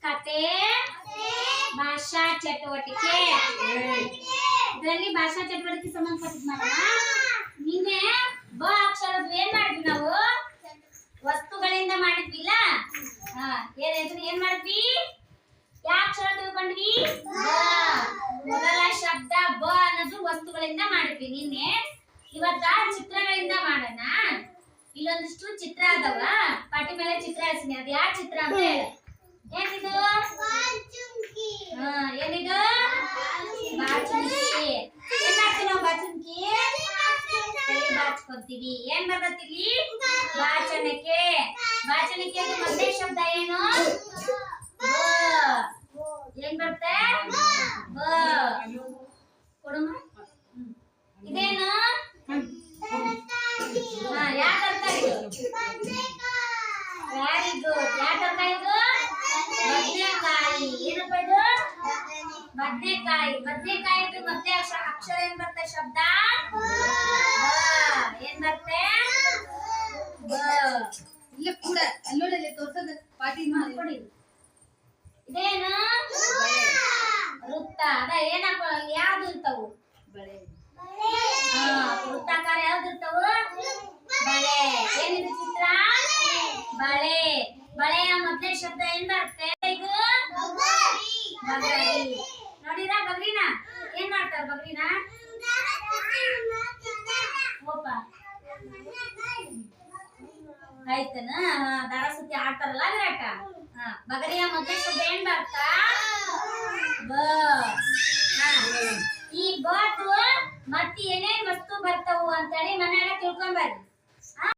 ಕತೆ ಭಾಷಾ ಚಟುವಟಿಕೆ ಇದರಲ್ಲಿ ಭಾಷಾ ಚಟುವಟಿಕೆ ಸಂಬಂಧಪಟ್ಟಿದ್ದು ಮಾಡೋಣ. ನಿನ್ನೆ ಬ ಅಕ್ಷರದ ಏನ್ ಮಾಡಿದ್ವಿ ನಾವು? ವಸ್ತುಗಳಿಂದ ಮಾಡಿದ್ವಿಲ್ಲ. ಏನ್ ಮಾಡಿದ್ವಿ? ಯಾವ ಅಕ್ಷರ ತಿಳ್ಕೊಂಡ್ವಿ? ಮೊದಲ ಶಬ್ದ ಬ ಅನ್ನೋದು ವಸ್ತುಗಳಿಂದ ಮಾಡಿದ್ವಿ ನಿನ್ನೆ. ಇವತ್ತ ಚಿತ್ರಗಳಿಂದ ಮಾಡೋಣ. ಇಲ್ಲೊಂದಿಷ್ಟು ಚಿತ್ರ ಅದಾವ, ಪಾಟಿ ಮೇಲೆ ಚಿತ್ರ ಹಾಕ್ಸಿನಿ. ಅದ್ ಯಾವ ಚಿತ್ರ ಅಂತ ಹೇಳ. ಏನಿದು? ಏನಿದು? ಬಾಚುಂಕಿ. ಏನ್ ಮಾಡ್ತೀವಿ ನಾವು? ಬಾಚುಂಕಿ ತಲೆ ಬಾಚ್ಕೊಂತೀವಿ. ಏನ್ ಬರ್ತೈತಿ? ವಾಚನಕ್ಕೆ. ವಾಚನಕ್ಕೆ ಮೊದಲನೇ ಶಬ್ದ ಏನು? ಏನ್ ಬರುತ್ತೆ? ಬ. ಕೊಡಮ್ಮ. ಇದೇನು? ಯಾವ ತರಕಾರಿ? Very good. ಯಾವ ತರಕಾರಿ ಇದು? ಬದನೆಕಾಯಿ. ಏನಪ್ಪ ಇದು? ಬದನೆಕಾಯಿ. ಬದನೆಕಾಯಿ ಮತ್ತೆ ಅಕ್ಷರ ಏನ್ ಬರುತ್ತೆ? ಶಬ್ದ ಏನ್ ಬರುತ್ತೆ? ಇಲ್ಲ ಕೂಡ ಅಲ್ಲೋಡಲ್ಲಿ ತೋರ್ಸದ ಪಾಟಿ ಮಾಡ್ಕೊಡಿ. ಇದೇನು? ವೃತ್ತ. ಅದ ಏನಪ್ಪ? ಯಾವ್ದು ಇರ್ತಾವು? ವೃತ್ತಾಕಾರ ಯಾವ್ದು ಇರ್ತಾವು? ಬಳೆ. ಏನಿದು ಚಿತ್ರ? ಬಳೆ. ಬಳೆಯ ಮೊದಲೇ ಶಬ್ದ ಏನ್ ಬರುತ್ತೆ? ಇದು ಬಗರಿ. ನೋಡಿರ ಬಗರಿನ? ಏನ್ ಮಾಡ್ತಾರ ಬಗರಿನ? ಆಯ್ತನ ದಾರ ಸುತ್ತಿ ಆಡ್ತಾರಲ್ಲ ವಿರಾಟ. ಬಗರಿಯ ಮೊದಲೇ ಶಬ್ದ ಏನ್ ಬರ್ತಾ? ಬ. ಈ ಬತ್ತು ಮತ್ತೆ ಏನೇನ್ ವಸ್ತು ಬರ್ತಾವು ಅಂತೇಳಿ ಮನೆಯಾಗ ತಿಳ್ಕೊಂಬರ್ರಿ.